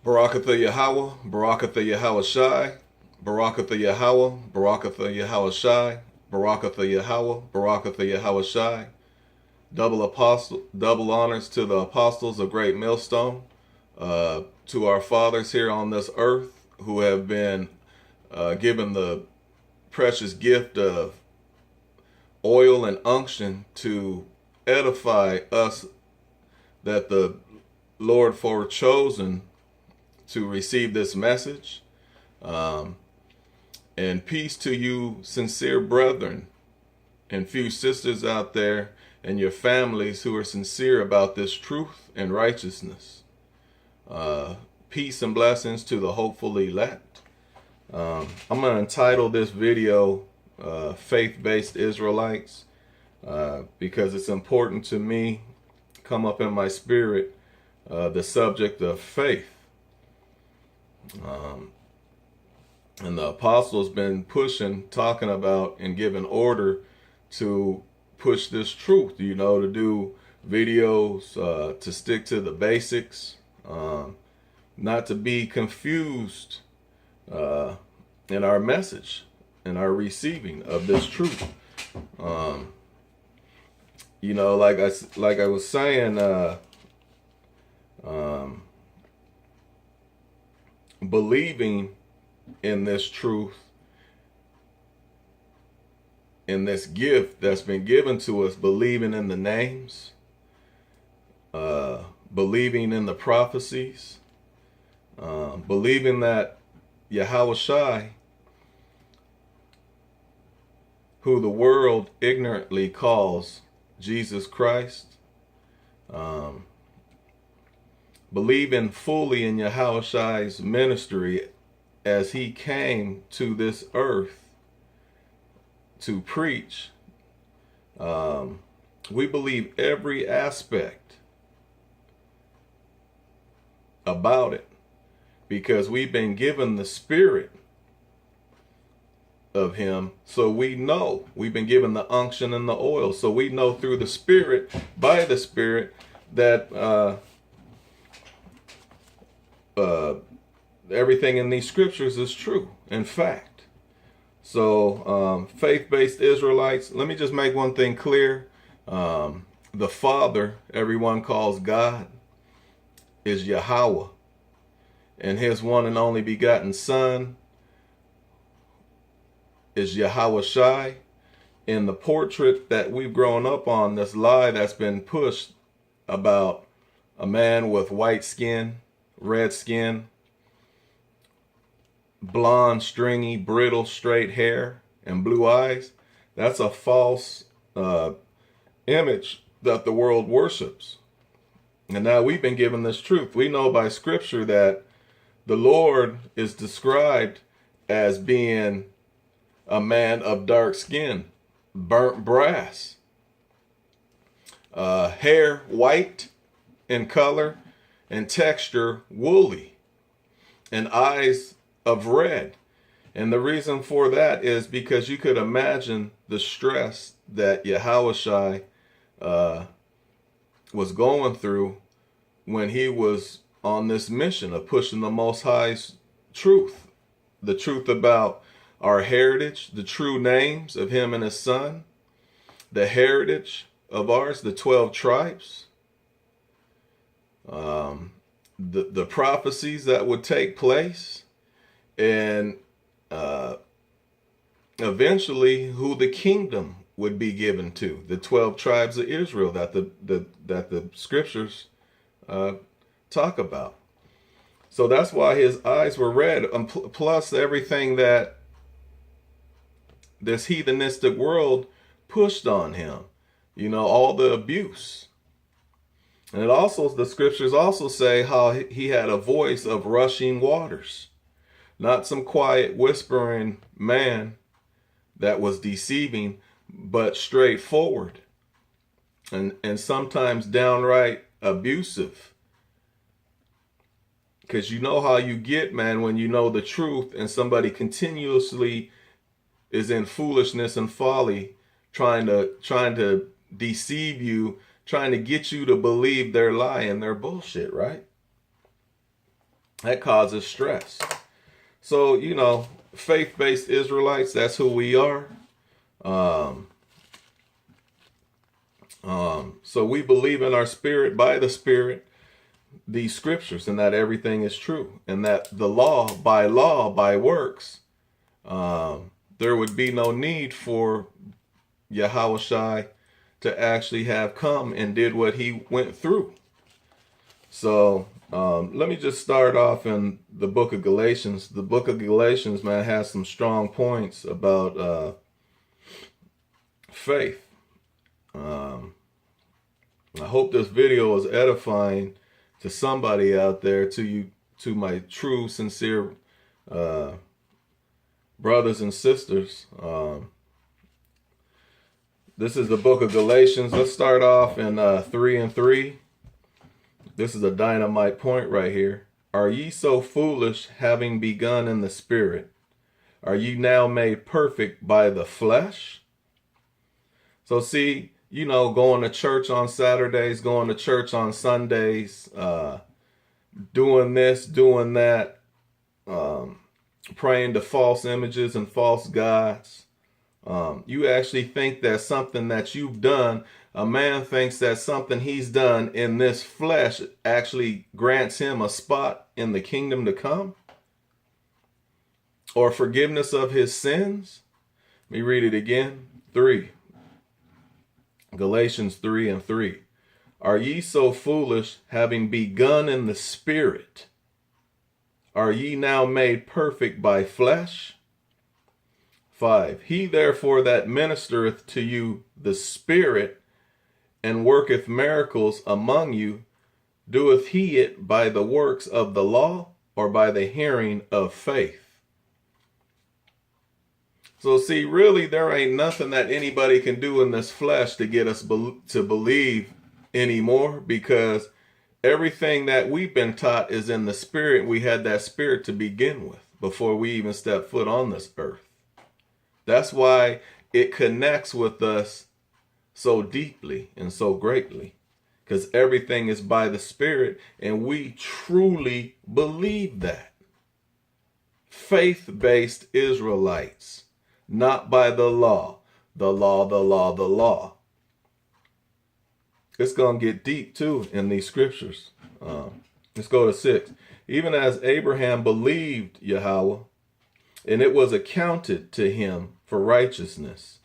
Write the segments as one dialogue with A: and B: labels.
A: Barakatha Yahweh, Barakatha Yahweh Shai, Barakatha Yahweh, Barakatha Yahweh Shai, Barakatha Yahweh, Barakatha Yahweh Shai. Double honors to the apostles of Great Millstone, to our fathers here on this earth who have been given the precious gift of oil and unction to edify us that the Lord forechosen to receive this message. And peace to you, sincere brethren and few sisters out there and your families who are sincere about this truth and righteousness. Peace and blessings to the hopeful elect. I'm going to entitle this video Faith-Based Israelites because it's important to me, come up in my spirit, the subject of faith. And the apostles been pushing, talking about, and giving order to push this truth, you know, to do videos, to stick to the basics, not to be confused in our message, in our receiving of this truth. You know, like I was saying, believing in this truth, in this gift that's been given to us, believing in the names, believing in the prophecies, believing that Yahweh Shai, who the world ignorantly calls Jesus Christ, believing fully in Yahweh Shai's ministry as he came to this earth to preach. We believe every aspect about it because we've been given the spirit of him, so we know. We've been given the unction and the oil, so we know through the spirit, by the spirit, that everything in these scriptures is true, in fact. So faith-based Israelites, let me just make one thing clear. The Father, everyone calls God, is Yahweh, and his one and only begotten Son is Yahweh Shai. In the portrait that we've grown up on, this lie that's been pushed about a man with white skin, red skin, blonde, stringy, brittle, straight hair, and blue eyes, that's a false image that the world worships. And now we've been given this truth. We know by scripture that the Lord is described as being a man of dark skin, burnt brass, hair white in color and texture woolly, and eyes of red. And the reason for that is because you could imagine the stress that Yahweh Shai was going through when he was on this mission of pushing the Most High's truth, the truth about our heritage, the true names of him and his son, the heritage of ours, the 12 tribes, the prophecies that would take place, and eventually who the kingdom would be given to, the 12 tribes of Israel that the scriptures talk about. So that's why his eyes were red, plus everything that this heathenistic world pushed on him, you know, all the abuse. And it also, the scriptures also say how he had a voice of rushing waters, not some quiet whispering man that was deceiving, but straightforward and sometimes downright abusive. Because you know how you get, man, when you know the truth and somebody continuously is in foolishness and folly, trying to deceive you, trying to get you to believe their lie and their bullshit, right? That causes stress. So, you know, faith-based Israelites, that's who we are. So we believe in our spirit, by the Spirit, these scriptures, and that everything is true. And that the law, by works, there would be no need for Yahushua to actually have come and did what he went through. So let me just start off in the book of Galatians. The book of Galatians, man, has some strong points about faith. I hope this video is edifying to somebody out there, to you, to my true, sincere brothers and sisters. This is the book of Galatians. Let's start off in 3:3. This is a dynamite point right here. Are ye so foolish, having begun in the spirit? Are ye now made perfect by the flesh? So see, you know, going to church on Saturdays, going to church on Sundays, doing this, doing that, praying to false images and false gods. You actually think that something that you've done, a man thinks that something he's done in this flesh actually grants him a spot in the kingdom to come, or forgiveness of his sins. Let me read it again. 3. Galatians 3:3. Are ye so foolish, having begun in the spirit? Are ye now made perfect by flesh? 5. He therefore that ministereth to you the Spirit, and worketh miracles among you, doeth he it by the works of the law, or by the hearing of faith? So see, really, there ain't nothing that anybody can do in this flesh to get us to believe anymore, because everything that we've been taught is in the Spirit. We had that Spirit to begin with before we even stepped foot on this earth. That's why it connects with us so deeply and so greatly, because everything is by the Spirit, and we truly believe that. Faith-based Israelites. Not by the law. The law, the law, the law. It's going to get deep too in these scriptures. Let's go to 6. Even as Abraham believed Yahweh, and it was accounted to him for righteousness.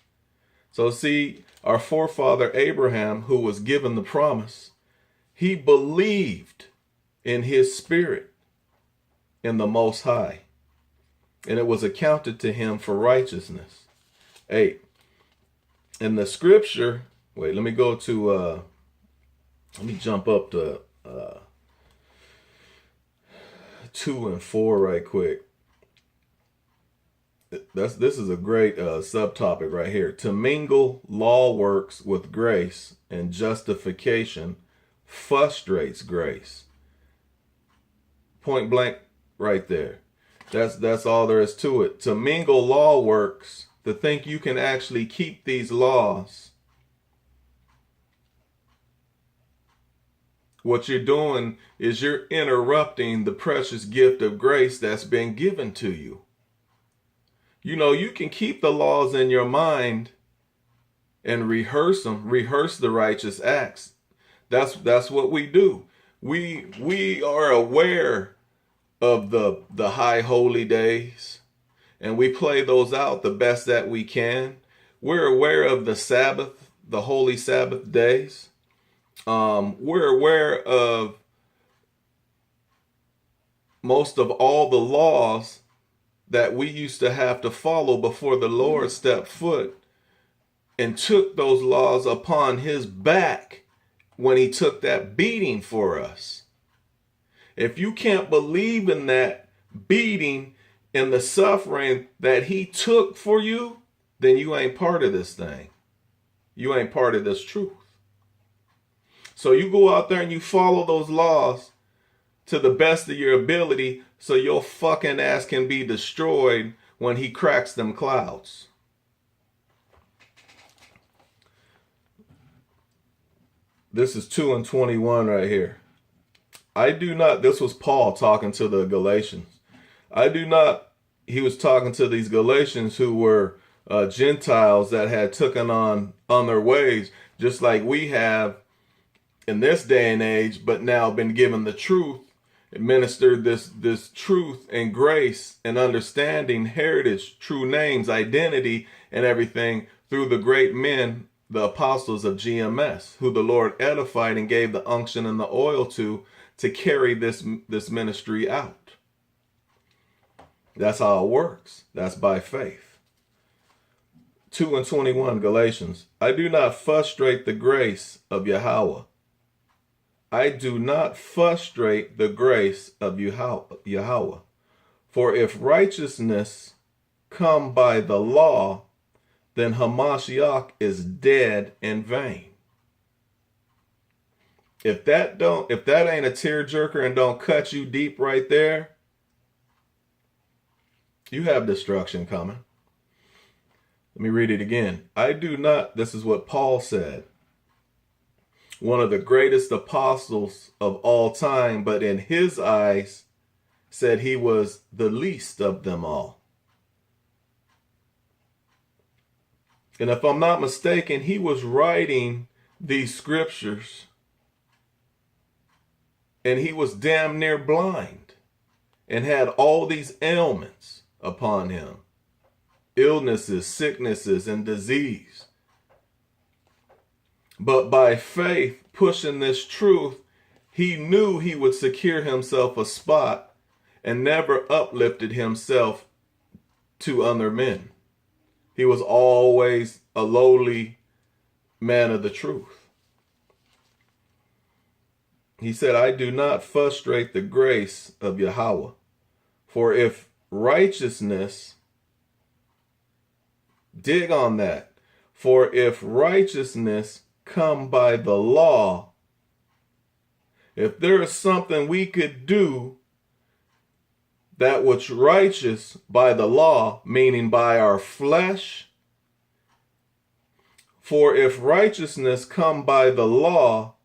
A: So see, our forefather Abraham, who was given the promise, he believed in his spirit in the Most High, and it was accounted to him for righteousness. 8. In the scripture, wait, let me go to, let me jump up to 2 and 4 right quick. This is a great subtopic right here. To mingle law works with grace and justification frustrates grace. Point blank right there. That's all there is to it. To mingle law works, to think you can actually keep these laws, what you're doing is you're interrupting the precious gift of grace that's been given to you. You know, you can keep the laws in your mind and rehearse them, rehearse the righteous acts. That's what we do. We are aware of the high holy days, and we play those out the best that we can. We're aware of the Sabbath, the holy Sabbath days. We're aware of most of all the laws that we used to have to follow before the Lord stepped foot and took those laws upon his back when he took that beating for us. If you can't believe in that beating and the suffering that he took for you, then you ain't part of this thing. You ain't part of this truth. So you go out there and you follow those laws to the best of your ability so your fucking ass can be destroyed when he cracks them clouds. This is 2 and 21 right here. I do not, this was Paul talking to the Galatians. He was talking to these Galatians who were Gentiles that had taken on their ways, just like we have in this day and age, but now been given the truth, administered this truth and grace and understanding, heritage, true names, identity, and everything through the great men, the apostles of GMS, who the Lord edified and gave the unction and the oil to carry this ministry out. That's how it works. That's by faith. 2:21 Galatians. I do not frustrate the grace of Yahweh. I do not frustrate the grace of Yahweh. For if righteousness come by the law, then Hamashiach is dead in vain. If that ain't a tearjerker and don't cut you deep right there, you have destruction coming. Let me read it again. I do not, this is what Paul said, one of the greatest apostles of all time, but in his eyes said he was the least of them all. And if I'm not mistaken, he was writing these scriptures and he was damn near blind and had all these ailments upon him. Illnesses, sicknesses, and disease. But by faith, pushing this truth, he knew he would secure himself a spot and never uplifted himself to other men. He was always a lowly man of the truth. He said, I do not frustrate the grace of Yahweh. For if righteousness, dig on that, for if righteousness come by the law, if there is something we could do that was righteous by the law, meaning by our flesh, for if righteousness come by the law,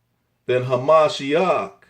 A: then Hamashiach